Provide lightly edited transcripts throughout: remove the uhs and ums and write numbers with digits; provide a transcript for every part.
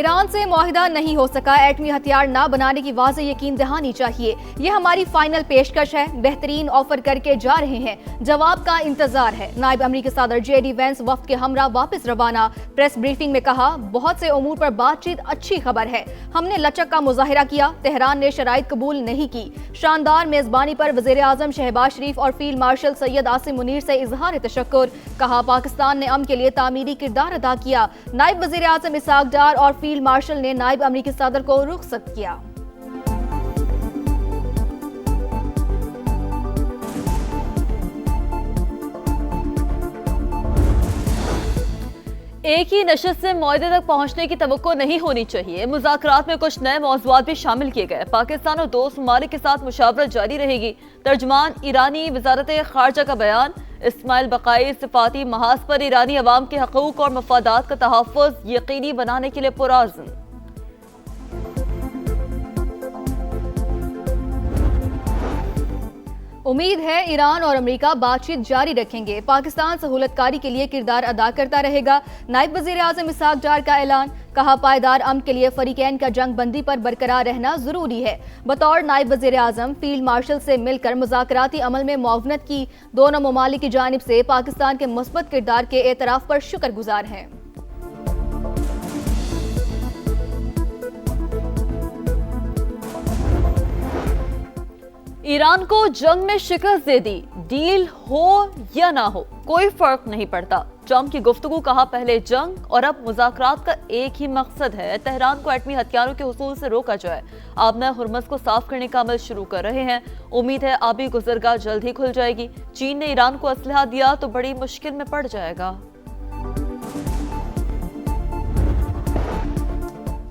ایران سے معاہدہ نہیں ہو سکا، ایٹمی ہتھیار نہ بنانے کی واضح یقین دہانی چاہیے، یہ ہماری فائنل پیشکش ہے، بہترین آفر کر کے جا رہے ہیں، جواب کا انتظار ہے۔ نائب امریکی صدر جے ڈی وینس وفد کے ہمراہ واپس روانہ، پریس بریفنگ میں کہا بہت سے امور پر بات چیت اچھی خبر ہے، ہم نے لچک کا مظاہرہ کیا، تہران نے شرائط قبول نہیں کی۔ شاندار میزبانی پر وزیر اعظم شہباز شریف اور فیلڈ مارشل سید عاصم منیر سے اظہار تشکر، کہا پاکستان نے امن کے لیے تعمیری کردار ادا کیا۔ نائب وزیر اعظم اسحاق ڈار اور فیلڈ مارشل نے نائب امریکی صدر کو رخصت کیا۔ ایک ہی نشست سے معاہدے تک پہنچنے کی توقع نہیں ہونی چاہیے، مذاکرات میں کچھ نئے موضوعات بھی شامل کیے گئے، پاکستان اور دوست ممالک کے ساتھ مشاورت جاری رہے گی۔ ترجمان ایرانی وزارت خارجہ کا بیان، اسماعیل بقائی صفاتی محاذ پر ایرانی عوام کے حقوق اور مفادات کا تحفظ یقینی بنانے کے لیے پرعزم۔ امید ہے ایران اور امریکہ بات چیت جاری رکھیں گے، پاکستان سہولت کاری کے لیے کردار ادا کرتا رہے گا۔ نائب وزیر اعظم اسحاق ڈار کا اعلان، کہا پائیدار امن کے لیے فریقین کا جنگ بندی پر برقرار رہنا ضروری ہے۔ بطور نائب وزیر اعظم فیلڈ مارشل سے مل کر مذاکراتی عمل میں معاونت کی، دونوں ممالک کی جانب سے پاکستان کے مثبت کردار کے اعتراف پر شکر گزار ہیں۔ ایران کو جنگ میں شکست دے دی، ڈیل ہو یا نہ ہو کوئی فرق نہیں پڑتا، ٹرمپ کی گفتگو، کہا پہلے جنگ اور اب مذاکرات کا ایک ہی مقصد ہے، تہران کو ایٹمی ہتھیاروں کے حصول سے روکا جائے، آبنہ ہرمز کو صاف کرنے کا عمل شروع کر رہے ہیں، امید ہے آبی گزرگاہ جلد ہی کھل جائے گی، چین نے ایران کو اسلحہ دیا تو بڑی مشکل میں پڑ جائے گا۔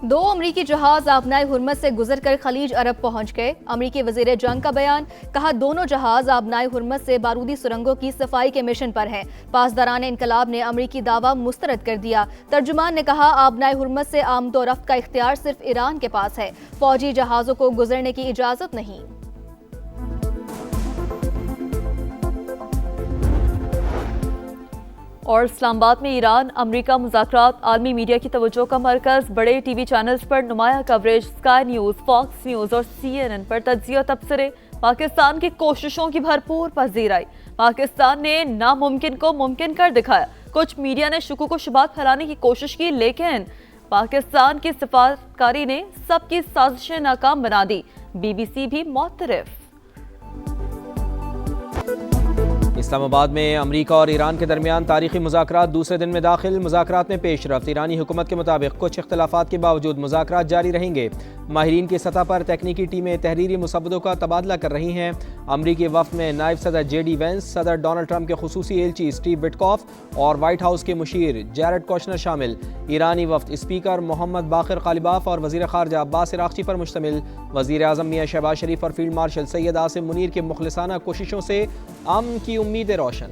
دو امریکی جہاز آبنائے ہرمز سے گزر کر خلیج عرب پہنچ گئے، امریکی وزیر جنگ کا بیان، کہا دونوں جہاز آبنائے ہرمز سے بارودی سرنگوں کی صفائی کے مشن پر ہیں، پاسداران انقلاب نے امریکی دعویٰ مسترد کر دیا۔ ترجمان نے کہا آبنائے ہرمز سے آمد و رفت کا اختیار صرف ایران کے پاس ہے، فوجی جہازوں کو گزرنے کی اجازت نہیں۔ اور اسلام آباد میں ایران امریکہ مذاکرات، عالمی میڈیا کی توجہ کا مرکز، بڑے ٹی وی چینلز پر نمایاں coverage, sky News, Fox News اور CNN پر تجزیہ تبصرے، پاکستان کی کوششوں کی بھرپور پذیرائی، پاکستان نے ناممکن کو ممکن کر دکھایا، کچھ میڈیا نے شکوک و شبہات پھیلانے کی کوشش کی لیکن پاکستان کی سفارتکاری نے سب کی سازشیں ناکام بنا دی، BBC بھی معترف۔ اسلام آباد میں امریکہ اور ایران کے درمیان تاریخی مذاکرات دوسرے دن میں داخل، مذاکرات میں پیش رفت، ایرانی حکومت کے مطابق کچھ اختلافات کے باوجود مذاکرات جاری رہیں گے، ماہرین کی سطح پر تکنیکی ٹیمیں تحریری مسودوں کا تبادلہ کر رہی ہیں، امریکی وفد میں نائب صدر جے ڈی وینس، صدر ڈونلڈ ٹرمپ کے خصوصی ایلچی سٹیو وٹکوف اور وائٹ ہاؤس کے مشیر جیرڈ کوشنر شامل، ایرانی وفد اسپیکر محمد باقر قالیباف اور وزیر خارجہ عباس عراقچی پر مشتمل، وزیر اعظم میاں شہباز شریف اور فیلڈ مارشل سید عاصم منیر کے مخلصانہ کوششوں سے امن کی امیدیں روشن۔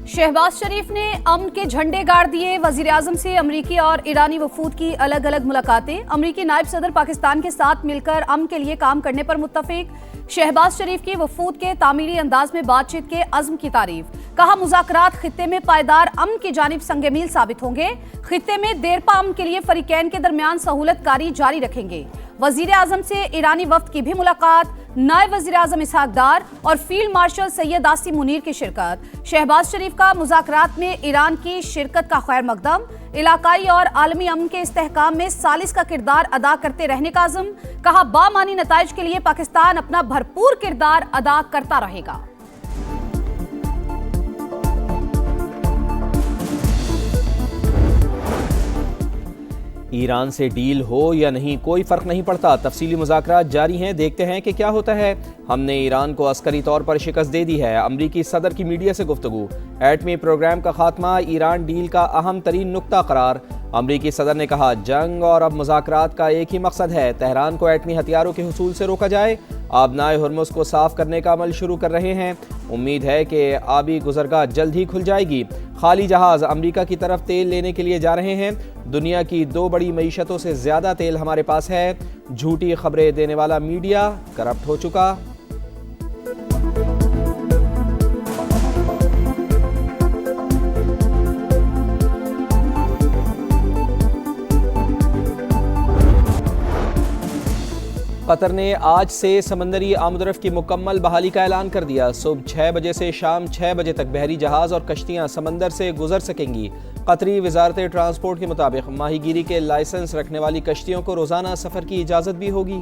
شہباز شریف نے امن کے جھنڈے گاڑ دیے، وزیر اعظم سے امریکی اور ایرانی وفود کی الگ الگ ملاقاتیں، امریکی نائب صدر پاکستان کے ساتھ مل کر امن کے لیے کام کرنے پر متفق، شہباز شریف کی وفود کے تعمیری انداز میں بات چیت کے عزم کی تعریف، کہا مذاکرات خطے میں پائیدار امن کی جانب سنگ میل ثابت ہوں گے، خطے میں دیرپا امن کے لیے فریقین کے درمیان سہولت کاری جاری رکھیں گے، وزیر اعظم سے ایرانی وفد کی بھی ملاقات، نائب وزیر اعظم اسحاق ڈار اور فیلڈ مارشل سید عاصم منیر کی شرکت، شہباز شریف کا مذاکرات میں ایران کی شرکت کا خیر مقدم، علاقائی اور عالمی امن کے استحکام میں ثالث کا کردار ادا کرتے رہنے کا عزم، کہا بامعنی نتائج کے لیے پاکستان اپنا بھرپور کردار ادا کرتا رہے گا۔ ایران سے ڈیل ہو یا نہیں کوئی فرق نہیں پڑتا، تفصیلی مذاکرات جاری ہیں، دیکھتے ہیں کہ کیا ہوتا ہے، ہم نے ایران کو عسکری طور پر شکست دے دی ہے، امریکی صدر کی میڈیا سے گفتگو، ایٹمی پروگرام کا خاتمہ ایران ڈیل کا اہم ترین نقطہ قرار، امریکی صدر نے کہا جنگ اور اب مذاکرات کا ایک ہی مقصد ہے، تہران کو ایٹمی ہتھیاروں کے حصول سے روکا جائے، آبنائے ہرمز کو صاف کرنے کا عمل شروع کر رہے ہیں، امید ہے کہ آبی گزرگاہ جلد ہی کھل جائے گی، خالی جہاز امریکہ کی طرف تیل لینے کے لیے جا رہے ہیں، دنیا کی 2 بڑی معیشتوں سے زیادہ تیل ہمارے پاس ہے، جھوٹی خبریں دینے والا میڈیا کرپٹ ہو چکا۔ قطر نے آج سے سمندری آمد و رفت کی مکمل بحالی کا اعلان کر دیا۔ صبح 6 بجے سے شام 6 بجے تک بحری جہاز اور کشتیاں سمندر سے گزر سکیں گی۔ قطری وزارت ٹرانسپورٹ کے مطابق ماہی گیری کے لائسنس رکھنے والی کشتیوں کو روزانہ سفر کی اجازت بھی ہوگی۔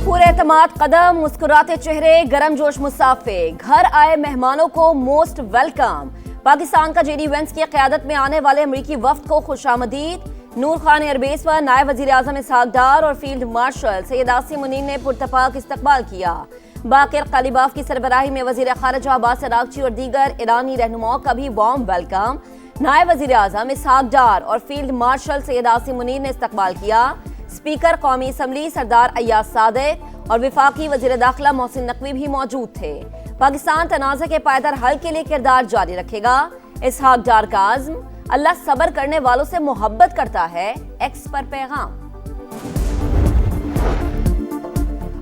پورے اعتماد قدم، مسکراتے چہرے، گرم جوش مسافے، گھر آئے مہمانوں کو موسٹ ویلکم۔ پاکستان کا جے ڈی وینس کی قیادت میں آنے والے امریکی وفد کو خوش آمدید۔ نور خان ایئر بیس پر نائب وزیر اعظم اسحاق ڈار اور فیلڈ مارشل سید عاصم منیر نے پرتپاک استقبال کیا۔ باقر قالیباف کی سربراہی میں وزیر خارجہ عباس عراقچی اور دیگر ایرانی رہنماؤں کا بھی وارم ویلکم۔ نائب وزیر اعظم اسحاق ڈار اور فیلڈ مارشل سید عاصم منیر نے استقبال کیا۔ اسپیکر قومی اسمبلی سردار ایاز صادق اور وفاقی وزیر داخلہ محسن نقوی بھی موجود تھے۔ پاکستان تنازع کے پائیدار حل کے لیے کردار جاری رکھے گا۔ اسحاق ڈار کا عزم، اللہ صبر کرنے والوں سے محبت کرتا ہے، ایکس پر پیغام۔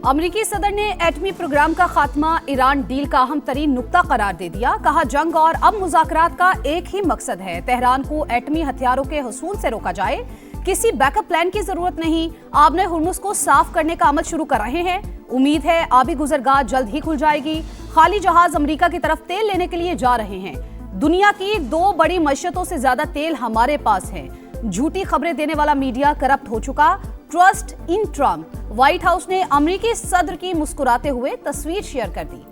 امریکی صدر نے ایٹمی پروگرام کا خاتمہ ایران ڈیل کا اہم ترین نقطہ قرار دے دیا۔ کہا جنگ اور اب مذاکرات کا ایک ہی مقصد ہے، تہران کو ایٹمی ہتھیاروں کے حصول سے روکا جائے، کسی بیک اپ پلان کی ضرورت نہیں۔ آبِ ہرمز کو صاف کرنے کا عمل شروع کر رہے ہیں، امید ہے آبی گزرگاہ جلد ہی کھل جائے گی۔ خالی جہاز امریکہ کی طرف تیل لینے کے لیے جا رہے ہیں۔ دنیا کی 2 بڑی معیشتوں سے زیادہ تیل ہمارے پاس ہے۔ جھوٹی خبریں دینے والا میڈیا کرپٹ ہو چکا، trust in Trump. White house نے امریکی صدر کی مسکراتے ہوئے تصویر شیئر کر دی۔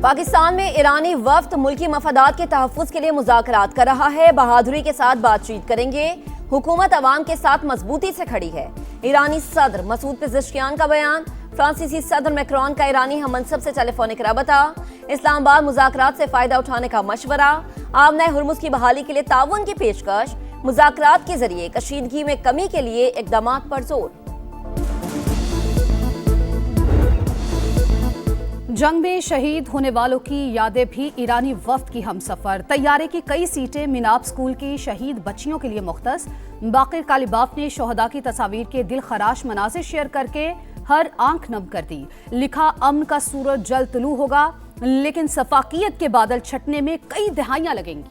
پاکستان میں ایرانی وفد ملکی مفادات کے تحفظ کے لیے مذاکرات کر رہا ہے، بہادری کے ساتھ بات چیت کریں گے۔ حکومت عوام کے ساتھ مضبوطی سے کھڑی ہے۔ ایرانی صدر مسعود پزشکیان کا بیان۔ فرانسیسی صدر میکرون کا ایرانی ہم منصب سے ٹیلی فونک رابطہ۔ اسلام آباد مذاکرات سے فائدہ اٹھانے کا مشورہ۔ آبِ ہرمز کی بحالی کے لیے تعاون کی پیشکش۔ مذاکرات کے ذریعے کشیدگی میں کمی کے لیے اقدامات پر زور۔ جنگ میں شہید ہونے والوں کی یادیں بھی ایرانی وفد کی ہم سفر۔ طیارے کی کئی سیٹیں میناب اسکول کی شہید بچیوں کے لیے مختص۔ باقر قالیباف نے شہداء کی تصاویر کے دل خراش مناظر شیئر کر کے ہر آنکھ نم کر دی۔ لکھا امن کا سورج جلد طلوع ہوگا، لیکن سفاکیت کے بادل چھٹنے میں کئی دہائیاں لگیں گی۔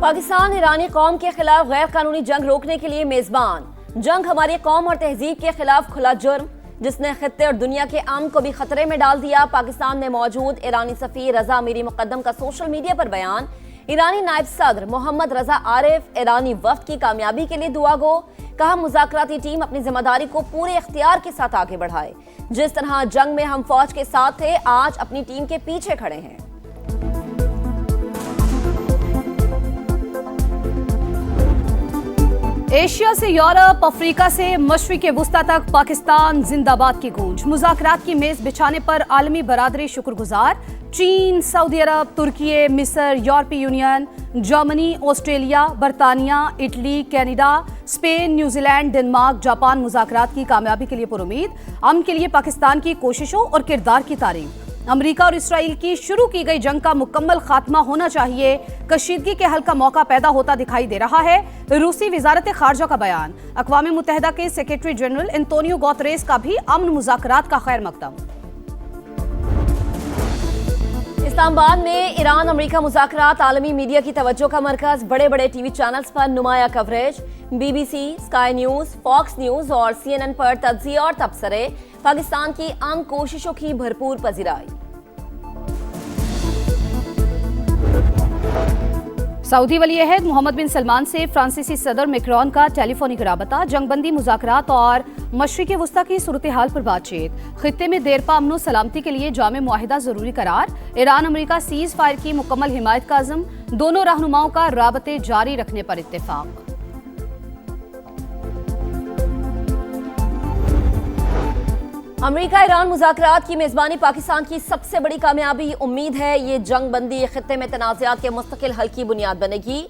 پاکستان ایرانی قوم کے خلاف غیر قانونی جنگ روکنے کے لیے میزبان۔ جنگ ہماری قوم اور تہذیب کے خلاف کھلا جرم، جس نے خطے اور دنیا کے امن کو بھی خطرے میں ڈال دیا۔ پاکستان میں موجود ایرانی سفیر رضا میری مقدم کا سوشل میڈیا پر بیان۔ ایرانی نائب صدر محمد رضا عارف ایرانی وفد کی کامیابی کے لیے دعا گو۔ کہا مذاکراتی ٹیم اپنی ذمہ داری کو پورے اختیار کے ساتھ آگے بڑھائے۔ جس طرح جنگ میں ہم فوج کے ساتھ تھے، آج اپنی ٹیم کے پیچھے کھڑے ہیں۔ ایشیا سے یورپ، افریقہ سے مشرق وسطی تک پاکستان زندہ باد کی گونج۔ مذاکرات کی میز بچھانے پر عالمی برادری شکر گزار۔ چین، سعودی عرب، ترکی، مصر، یورپی یونین، جرمنی، آسٹریلیا، برطانیہ، Italy, Canada, Spain, New Zealand, Denmark, Japan مذاکرات کی کامیابی کے لیے پرامید۔ امن کے لیے پاکستان کی کوششوں اور کردار کی تعریف۔ امریکہ اور اسرائیل کی شروع کی گئی جنگ کا مکمل خاتمہ ہونا چاہیے، کشیدگی کے حل کا موقع پیدا ہوتا دکھائی دے رہا ہے۔ روسی وزارت خارجہ کا بیان۔ اقوام متحدہ کے سیکریٹری جنرل انتونیو گوتریس کا بھی امن مذاکرات کا خیر مقدم۔ اسلام آباد میں ایران امریکہ مذاکرات عالمی میڈیا کی توجہ کا مرکز۔ بڑے بڑے ٹی وی چینلز پر نمایاں coverage, B B C, Sky News, Fox News اور سی این این پر تجزیے اور تبصرے۔ پاکستان کی عام کوششوں کی بھرپور پذیرائی۔ سعودی ولی عہد محمد بن سلمان سے فرانسیسی صدر میکرون کا ٹیلی فونک رابطہ۔ جنگ بندی مذاکرات اور مشرق وسطی کی صورتحال پر بات چیت۔ خطے میں دیرپا امن و سلامتی کے لیے جامع معاہدہ ضروری قرار۔ ایران امریکہ سیز فائر کی مکمل حمایت کا عزم۔ دونوں رہنماؤں کا رابطے جاری رکھنے پر اتفاق۔ امریکہ ایران مذاکرات کی میزبانی پاکستان کی سب سے بڑی کامیابی۔ امید ہے یہ جنگ بندی خطے میں تنازعات کے مستقل حل کی بنیاد بنے گی۔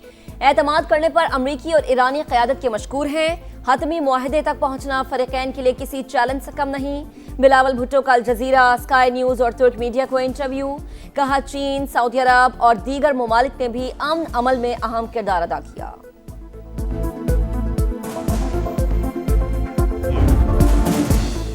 اعتماد کرنے پر امریکی اور ایرانی قیادت کے مشکور ہیں۔ حتمی معاہدے تک پہنچنا فریقین کے لیے کسی چیلنج سے کم نہیں۔ بلاول بھٹو کا الجزیرہ، اسکائی نیوز اور ترک میڈیا کو انٹرویو۔ کہا چین، سعودی عرب اور دیگر ممالک نے بھی امن عمل میں اہم کردار ادا کیا۔